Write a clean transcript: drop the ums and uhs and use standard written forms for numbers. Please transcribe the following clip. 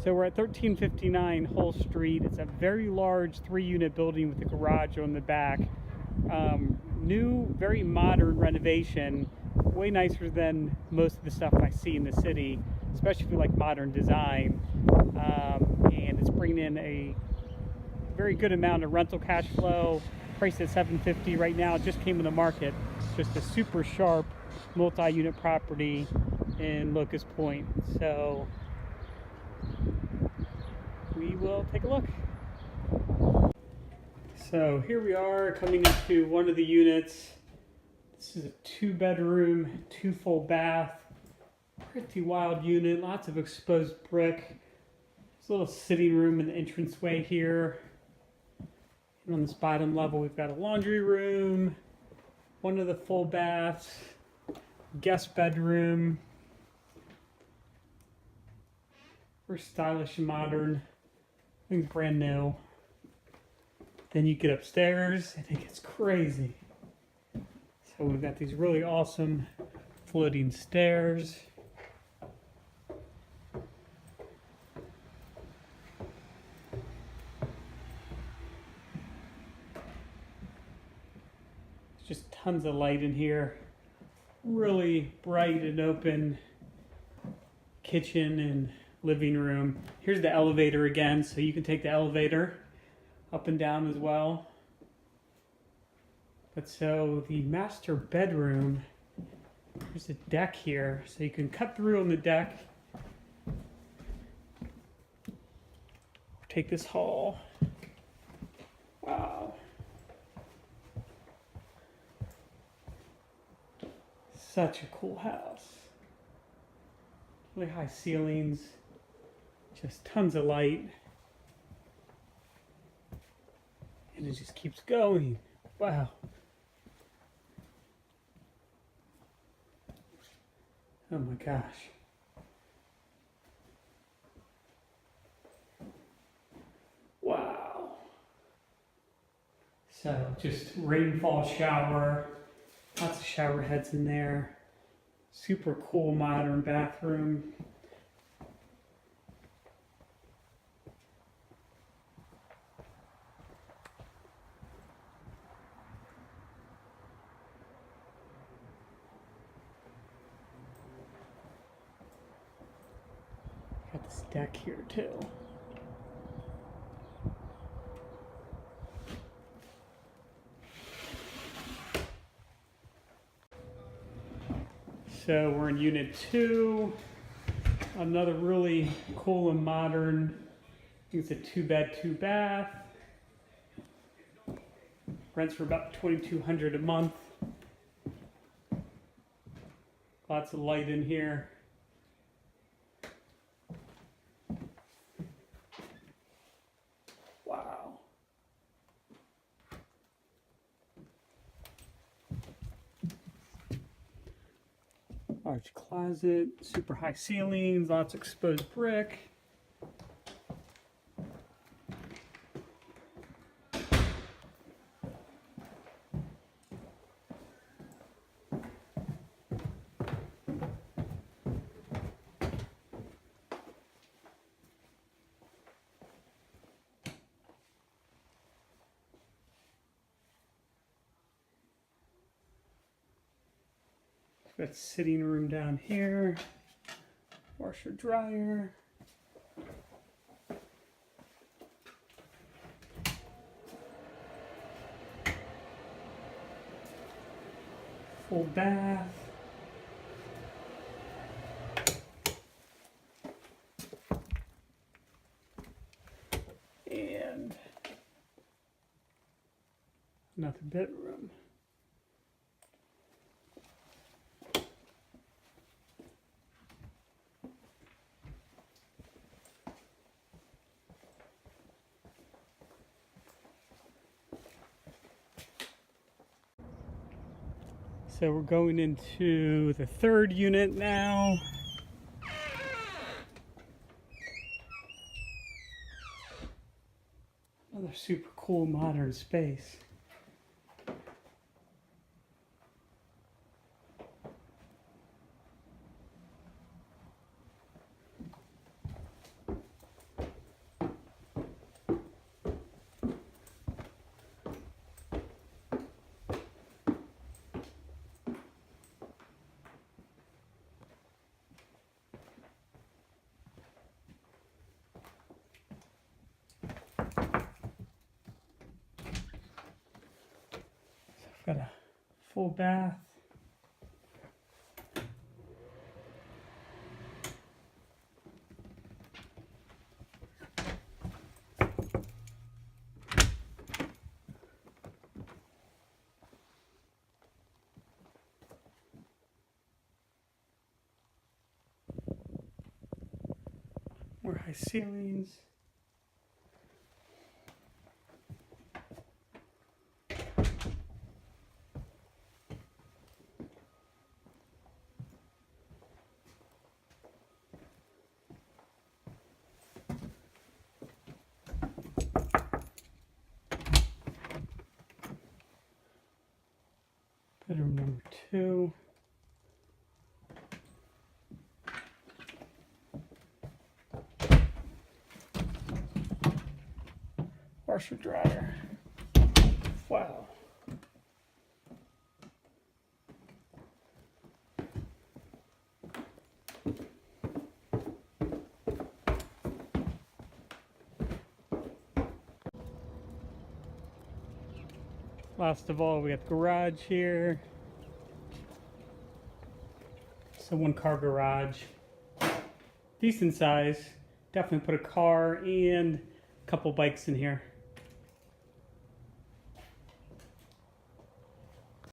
So we're at 1359 Hull Street. It's a very large 3-unit building with a garage on the back. New, very modern renovation, way nicer than most of the stuff I see in the city, especially if you like modern design. And it's bringing in a very good amount of rental cash flow, priced at $750 right now. It just came in the market. Just a super sharp multi-unit property in Locust Point. So we will take a look. So here we are coming into one of the units. This is a 2-bedroom, 2 full bath. Pretty wild unit, lots of exposed brick. There's a little sitting room in the entranceway here. And on this bottom level we've got a laundry room, one of the full baths, guest bedroom. Very stylish and modern. I think brand new. Then you get upstairs and it gets crazy. So we've got these really awesome floating stairs. There's just tons of light in here. Really bright and open kitchen and living room. Here's the elevator again, so you can take the elevator up and down as well. But so the master bedroom, there's a deck here, so you can cut through on the deck. Take this hall. Wow. Such a cool house. Really high ceilings, just tons of light. And it just keeps going. Wow. Oh my gosh. Wow. So just rainfall shower, lots of shower heads in there. Super cool modern bathroom. Got this deck here too. So we're in unit 2. Another really cool and modern. It's a 2-bed, 2-bath. Rents for about $2,200 a month. Lots of light in here. Wow. Large closet, super high ceilings, lots of exposed brick. Got sitting room down here, washer dryer. Full bath. And another bedroom. So we're going into the 3rd unit now. Another super cool modern space. Got a full bath. More high ceilings. Bedroom number 2. Washer dryer. Wow. Last of all, we got the garage here. It's a 1-car garage. Decent size. Definitely put a car and a couple bikes in here.